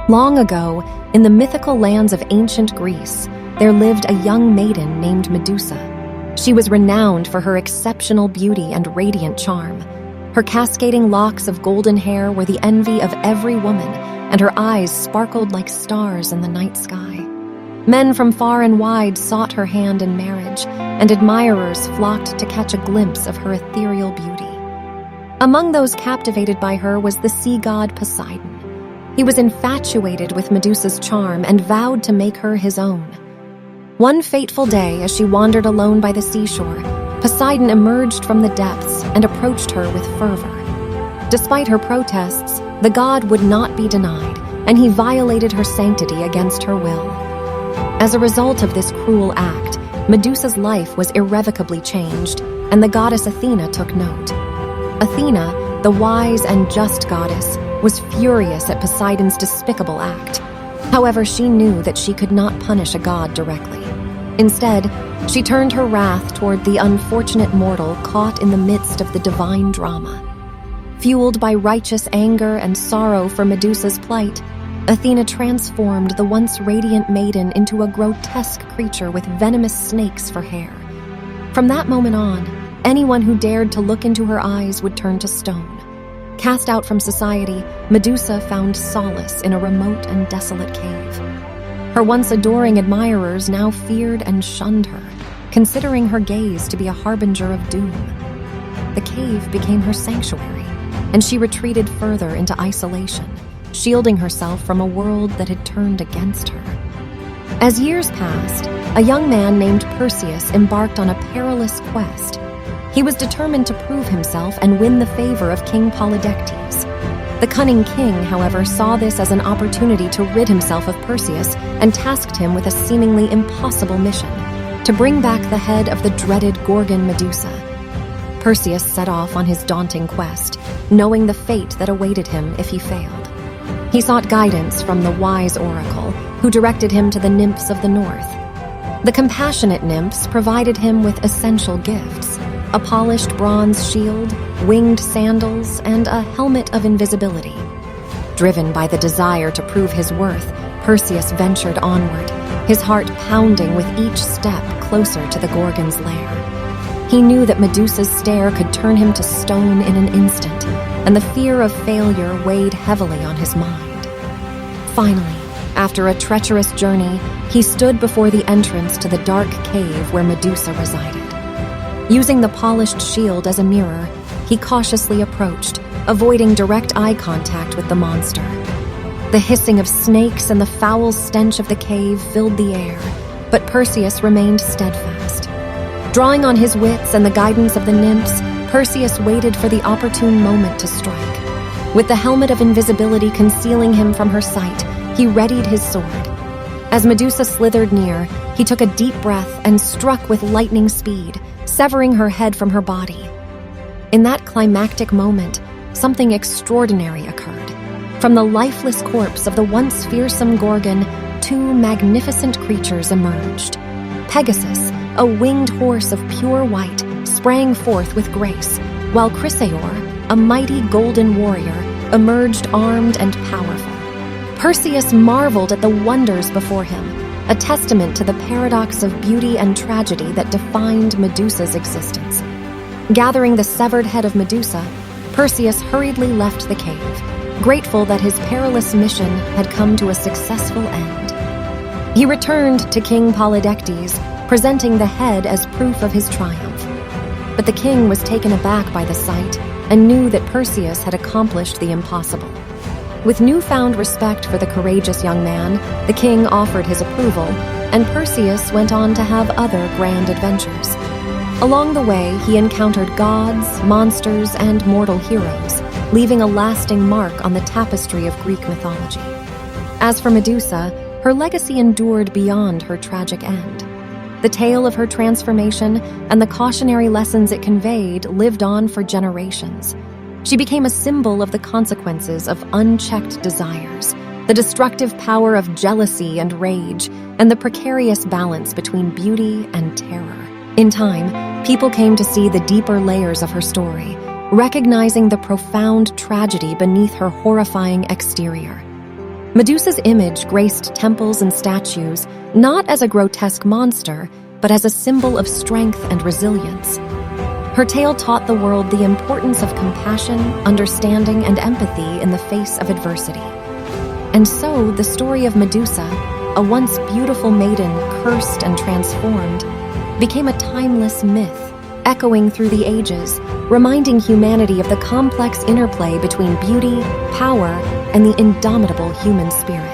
Long ago, in the mythical lands of ancient Greece, there lived a young maiden named Medusa. She was renowned for her exceptional beauty and radiant charm. Her cascading locks of golden hair were the envy of every woman, and her eyes sparkled like stars in the night sky. Men from far and wide sought her hand in marriage, and admirers flocked to catch a glimpse of her ethereal beauty. Among those captivated by her was the sea god Poseidon. He was infatuated with Medusa's charm and vowed to make her his own. One fateful day, as she wandered alone by the seashore, Poseidon emerged from the depths and approached her with fervor. Despite her protests, the god would not be denied, and he violated her sanctity against her will. As a result of this cruel act, Medusa's life was irrevocably changed, and the goddess Athena took note. Athena, the wise and just goddess, was furious at Poseidon's despicable act. However, she knew that she could not punish a god directly. Instead, she turned her wrath toward the unfortunate mortal caught in the midst of the divine drama. Fueled by righteous anger and sorrow for Medusa's plight, Athena transformed the once radiant maiden into a grotesque creature with venomous snakes for hair. From that moment on, anyone who dared to look into her eyes would turn to stone. Cast out from society, Medusa found solace in a remote and desolate cave. Her once adoring admirers now feared and shunned her, considering her gaze to be a harbinger of doom. The cave became her sanctuary, and she retreated further into isolation, shielding herself from a world that had turned against her. As years passed, a young man named Perseus embarked on a perilous quest. He was determined to prove himself and win the favor of King Polydectes. The cunning king, however, saw this as an opportunity to rid himself of Perseus and tasked him with a seemingly impossible mission: to bring back the head of the dreaded Gorgon Medusa. Perseus set off on his daunting quest, knowing the fate that awaited him if he failed. He sought guidance from the wise oracle, who directed him to the nymphs of the north. The compassionate nymphs provided him with essential gifts: a polished bronze shield, winged sandals, and a helmet of invisibility. Driven by the desire to prove his worth, Perseus ventured onward, his heart pounding with each step closer to the Gorgon's lair. He knew that Medusa's stare could turn him to stone in an instant, and the fear of failure weighed heavily on his mind. Finally, after a treacherous journey, he stood before the entrance to the dark cave where Medusa resided. Using the polished shield as a mirror, he cautiously approached, avoiding direct eye contact with the monster. The hissing of snakes and the foul stench of the cave filled the air, but Perseus remained steadfast. Drawing on his wits and the guidance of the nymphs, Perseus waited for the opportune moment to strike. With the helmet of invisibility concealing him from her sight, he readied his sword. As Medusa slithered near, he took a deep breath and struck with lightning speed, severing her head from her body. In that climactic moment, something extraordinary occurred. From the lifeless corpse of the once fearsome Gorgon, two magnificent creatures emerged. Pegasus, a winged horse of pure white, sprang forth with grace, while Chrysaor, a mighty golden warrior, emerged armed and powerful. Perseus marveled at the wonders before him, a testament to the paradox of beauty and tragedy that defined Medusa's existence. Gathering the severed head of Medusa, Perseus hurriedly left the cave, grateful that his perilous mission had come to a successful end. He returned to King Polydectes, presenting the head as proof of his triumph. But the king was taken aback by the sight and knew that Perseus had accomplished the impossible. With newfound respect for the courageous young man, the king offered his approval, and Perseus went on to have other grand adventures. Along the way, he encountered gods, monsters, and mortal heroes, leaving a lasting mark on the tapestry of Greek mythology. As for Medusa, her legacy endured beyond her tragic end. The tale of her transformation and the cautionary lessons it conveyed lived on for generations. She became a symbol of the consequences of unchecked desires, the destructive power of jealousy and rage, and the precarious balance between beauty and terror. In time, people came to see the deeper layers of her story, recognizing the profound tragedy beneath her horrifying exterior. Medusa's image graced temples and statues, not as a grotesque monster, but as a symbol of strength and resilience. Her tale taught the world the importance of compassion, understanding, and empathy in the face of adversity. And so, the story of Medusa, a once beautiful maiden cursed and transformed, became a timeless myth, echoing through the ages, reminding humanity of the complex interplay between beauty, power, and the indomitable human spirit.